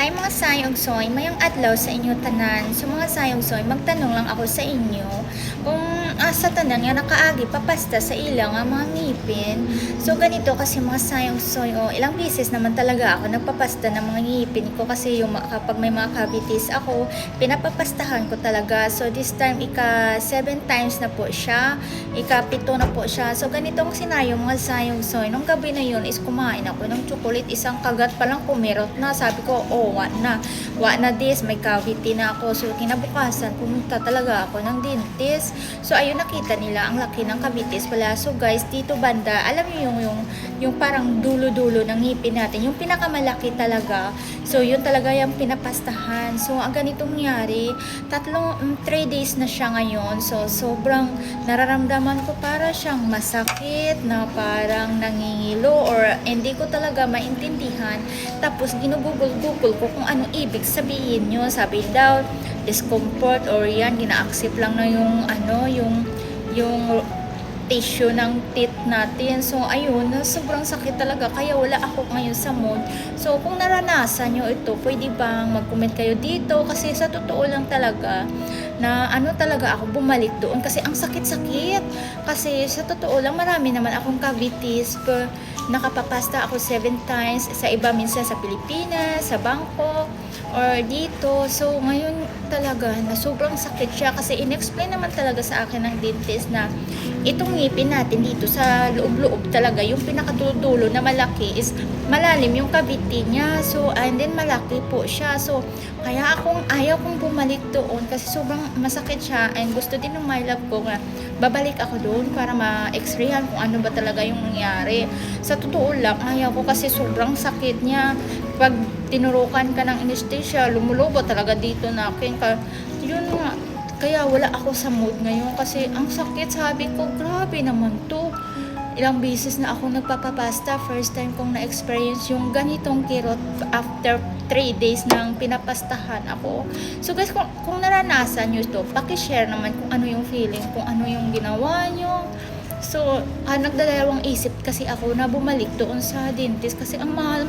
Hi mga sayong soy, mayang adlaw sa inyo tanan. So mga sayong soy, magtanong lang ako sa inyo kung sa tanan nga nakaagi papasta sa ilang nga mga ngipin. So ganito kasi mga sayong soy, ilang beses naman talaga ako nagpapasta ng mga ngipin ko kasi yung kapag may mga cavities ako, pinapapastahan ko talaga. So this time ika 7 times na po siya, ika 7 na po siya. So ganitong scenario mga sayong soy, nung gabi na yun is kumain ako ng chocolate, isang kagat pa lang kumirot na. Sabi ko, wa na this, may cavity na ako. So kinabukasan pumunta talaga ako ng dentist. So ayun, nakita nila ang laki ng cavities pala. So guys, dito banda, alam niyo yung parang dulo-dulo ng ngipin natin, yung pinakamalaki talaga. So yun talaga yung pinapastahan. So ang ganitong nangyari, 3 days na siya ngayon. So sobrang nararamdaman ko para siyang masakit, na parang nangingilo, or hindi ko talaga maintindihan. Tapos ginugugol-gugol ko kung ano ibig sabihin nyo. Sabi daw discomfort, or yan gina-accept lang na yung tissue ng teeth natin. So ayun, sobrang sakit talaga, kaya wala ako ngayon sa mood. So kung naranasan nyo ito, pwede bang mag-comment kayo dito, kasi sa totoo lang talaga na talaga ako bumalik doon kasi ang sakit-sakit. Kasi sa totoo lang, marami naman akong cavities, pero nakapapasta ako 7 times, sa iba minsan sa Pilipinas, sa Bangkok, or dito. So ngayon talaga na sobrang sakit siya, kasi in-explain naman talaga sa akin ng dentist na itong ngipin natin dito sa loob-loob talaga, yung pinakadulo na malaki is malalim yung cavity niya. So and then malaki po siya. So kaya ayaw kong bumalik doon kasi sobrang masakit siya, and gusto din ng my love ko nga babalik ako doon para ma-x-rayhan kung ano ba talaga yung nangyari. Sa totoo lang, ayaw ko kasi sobrang sakit niya. Pag tinurukan ka ng anesthesia, lumulobo talaga dito na akin. Yun nga, kaya wala ako sa mood ngayon kasi ang sakit. Sabi ko, grabe naman to. Ilang beses na ako nagpapapasta. First time kong na-experience yung ganitong kirot after 3 days nang pinapastahan ako. So guys, kung naranasan nyo ito, pakishare naman kung ano yung feeling, kung ano yung ginawa nyo. So nagdadalawang isip kasi ako na bumalik doon sa dentist kasi ang mahal